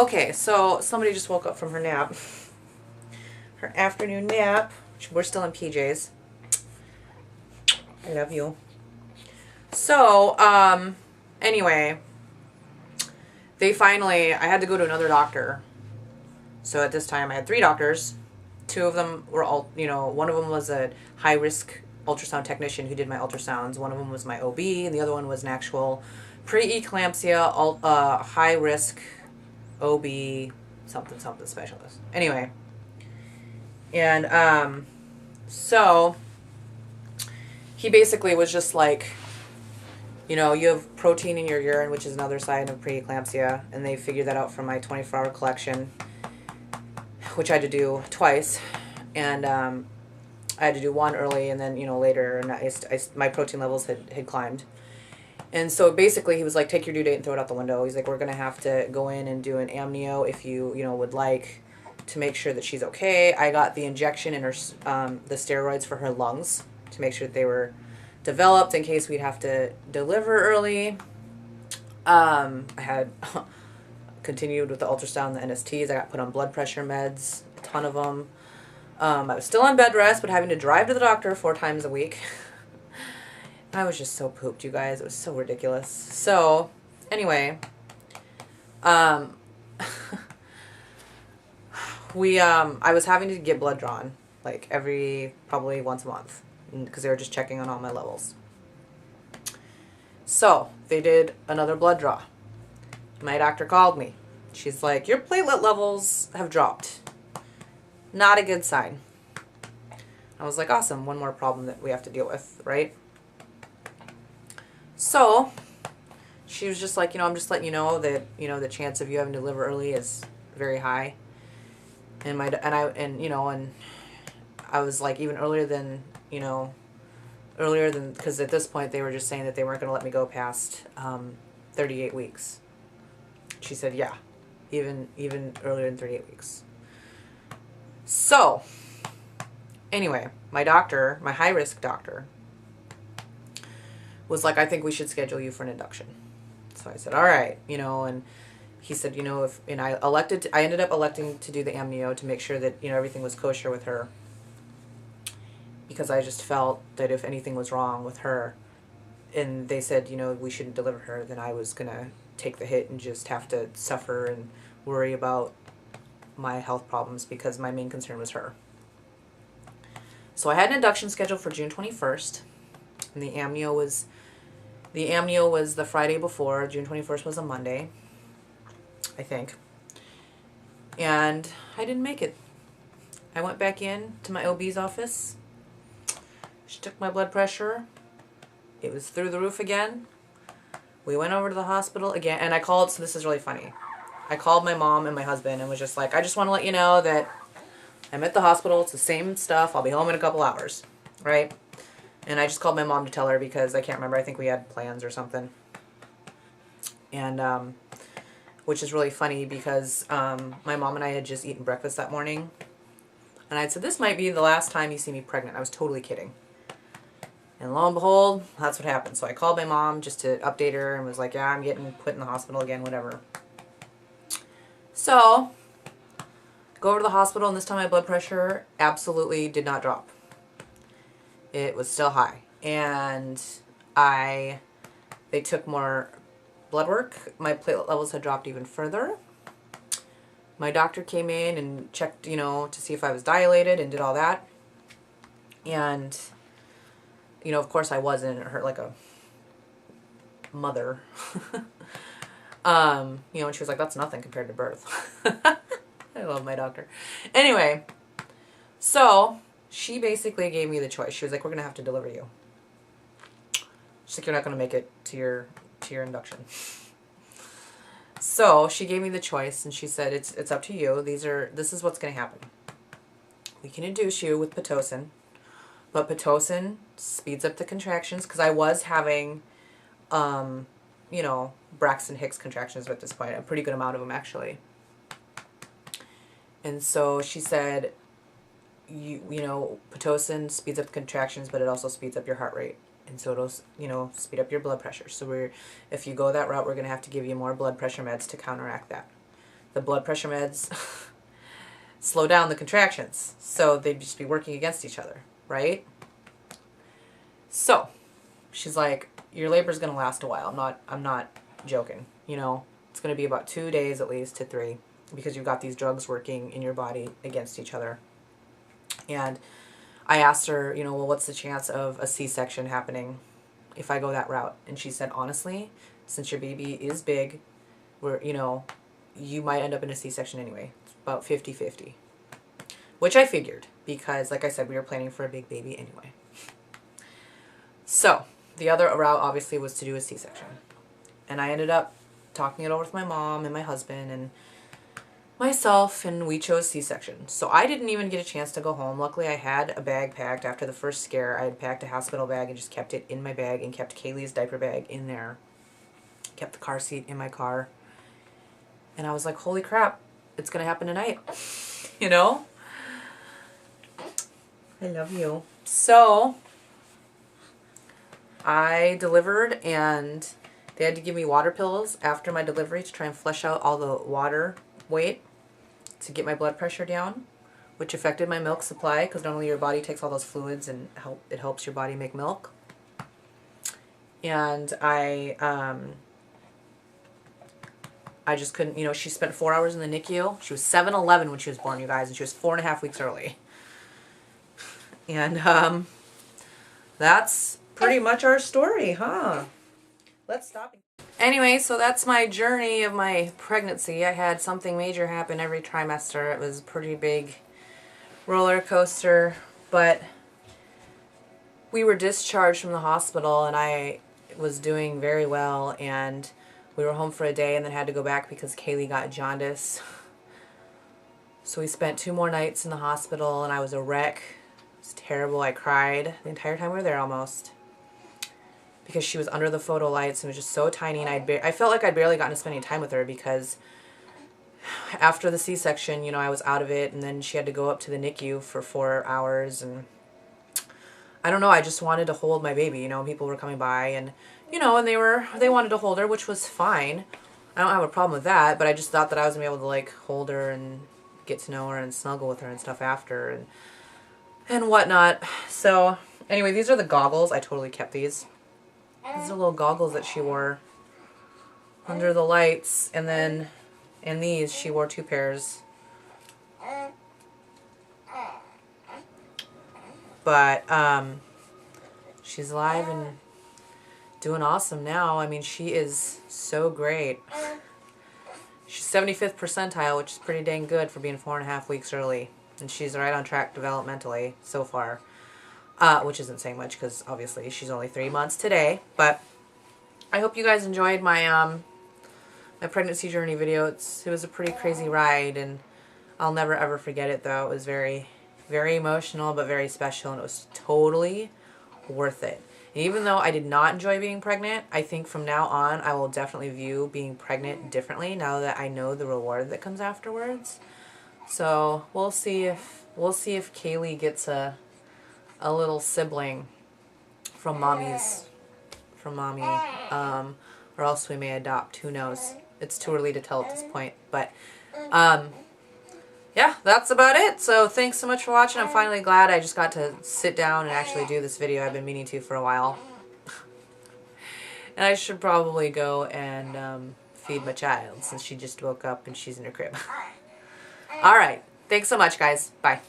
Okay, so somebody just woke up from her nap. Her afternoon nap. We're still in PJs. I love you. So, anyway, I had to go to another doctor. So at this time I had 3 doctors. 2 of them were one of them was a high risk ultrasound technician who did my ultrasounds. One of them was my OB, and the other one was an actual preeclampsia, high risk OB something specialist. Anyway, and so he basically was just like, you have protein in your urine, which is another sign of preeclampsia, and they figured that out from my 24-hour collection, which I had to do twice, and I had to do one early and then later, and my protein levels had climbed. And so basically he was like, take your due date and throw it out the window. He's like, we're going to have to go in and do an amnio if you would like, to make sure that she's okay. I got the injection in her, the steroids for her lungs to make sure that they were developed in case we'd have to deliver early. I had continued with the ultrasound, the NSTs. I got put on blood pressure meds, a ton of them. I was still on bed rest, but having to drive to the doctor 4 times a week. I was just so pooped, you guys. It was so ridiculous. So, anyway, I was having to get blood drawn, like probably once a month, because they were just checking on all my levels. So, they did another blood draw. My doctor called me. She's like, your platelet levels have dropped. Not a good sign. I was like, awesome. One more problem that we have to deal with, right? So, she was just like, I'm just letting you know that, the chance of you having to deliver early is very high. And I was like, even earlier than, because at this point they were just saying that they weren't going to let me go past 38 weeks. She said, yeah, even earlier than 38 weeks. So, anyway, my doctor, my high-risk doctor, was like, I think we should schedule you for an induction. So I said, all right, and he said, I ended up electing to do the amnio to make sure that, everything was kosher with her, because I just felt that if anything was wrong with her and they said, we shouldn't deliver her, then I was going to take the hit and just have to suffer and worry about my health problems, because my main concern was her. So I had an induction scheduled for June 21st, and the amnio was the Friday before. June 21st was a Monday, I think. And I didn't make it. I went back in to my OB's office. She took my blood pressure. It was through the roof again. We went over to the hospital again, and I called, so this is really funny. I called my mom and my husband and was just like, I just want to let you know that I'm at the hospital. It's the same stuff. I'll be home in a couple hours, right? And I just called my mom to tell her, because I can't remember. I think we had plans or something. And, which is really funny, because my mom and I had just eaten breakfast that morning. And I said, this might be the last time you see me pregnant. I was totally kidding. And lo and behold, that's what happened. So I called my mom just to update her and was like, yeah, I'm getting put in the hospital again, whatever. So, go over to the hospital, and this time my blood pressure absolutely did not drop. It was still high. And they took more blood work. My platelet levels had dropped even further. My doctor came in and checked, to see if I was dilated, and did all that. And, of course I wasn't. It hurt like a mother. And she was like, that's nothing compared to birth. I love my doctor. Anyway, so she basically gave me the choice. She was like, we're going to have to deliver you. She's like, you're not going to make it to your induction. So she gave me the choice, and she said, it's up to you. This is what's going to happen. We can induce you with Pitocin, but Pitocin speeds up the contractions, because I was having, Braxton Hicks contractions at this point, a pretty good amount of them, actually. And so she said, Pitocin speeds up the contractions, but it also speeds up your heart rate. And so it'll, speed up your blood pressure. So if you go that route, we're going to have to give you more blood pressure meds to counteract that. the blood pressure meds slow down the contractions. So they'd just be working against each other, right? So she's like, your labor's going to last a while. I'm not joking. You know, it's going to be about 2 days at least to 3 because you've got these drugs working in your body against each other. And I asked her, you know, well, what's the chance of a C-section happening if I go that route? And she said, honestly, since your baby is big, you know, you might end up in a C-section anyway. It's about 50-50. Which I figured because, like I said, we were planning for a big baby anyway. So the other route obviously was to do a C-section. And I ended up talking it over with my mom and my husband and myself, and we chose C-section. So I didn't even get a chance to go home. Luckily, I had a bag packed after the first scare. I had packed a hospital bag and just kept it in my bag and kept Kaylee's diaper bag in there. Kept the car seat in my car. And I was like, holy crap, it's going to happen tonight. You know? I love you. So I delivered, and they had to give me water pills after my delivery to try and flush out all the water weight to get my blood pressure down, which affected my milk supply because normally your body takes all those fluids and it helps your body make milk. And I just couldn't, you know, she spent 4 hours in the NICU. She was 7-11 when she was born, you guys, and she was 4.5 weeks early. And that's pretty much our story, huh? Let's stop. Anyway, so that's my journey of my pregnancy. I had something major happen every trimester. It was a pretty big roller coaster, but we were discharged from the hospital and I was doing very well, and we were home for a day and then had to go back because Kaylee got jaundice. So we spent 2 more nights in the hospital and I was a wreck. It was terrible. I cried the entire time we were there almost, because she was under the photo lights and was just so tiny, and I felt like I'd barely gotten to spend any time with her because after the C-section, you know, I was out of it, and then she had to go up to the NICU for 4 hours, and I don't know, I just wanted to hold my baby, you know, people were coming by, and, you know, and they wanted to hold her, which was fine. I don't have a problem with that, but I just thought that I was going to be able to, like, hold her and get to know her and snuggle with her and stuff after, and whatnot. So, anyway, these are the goggles. I totally kept these. These are little goggles that she wore under the lights, and then in these she wore 2 pairs. But she's alive and doing awesome now. I mean, she is so great. She's 75th percentile, which is pretty dang good for being 4.5 weeks early, and she's right on track developmentally so far. Which isn't saying much because obviously she's only 3 months today. But I hope you guys enjoyed my my pregnancy journey video. It was a pretty crazy ride, and I'll never ever forget it though. It was very, very emotional but very special, and it was totally worth it. And even though I did not enjoy being pregnant, I think from now on I will definitely view being pregnant differently now that I know the reward that comes afterwards. So we'll see if Kaylee gets a little sibling from mommy, or else we may adopt. Who knows? It's too early to tell at this point. But yeah, that's about it. So thanks so much for watching. I'm finally glad I just got to sit down and actually do this video. I've been meaning to for a while. And I should probably go and feed my child since she just woke up and she's in her crib. Alright, thanks so much guys. Bye.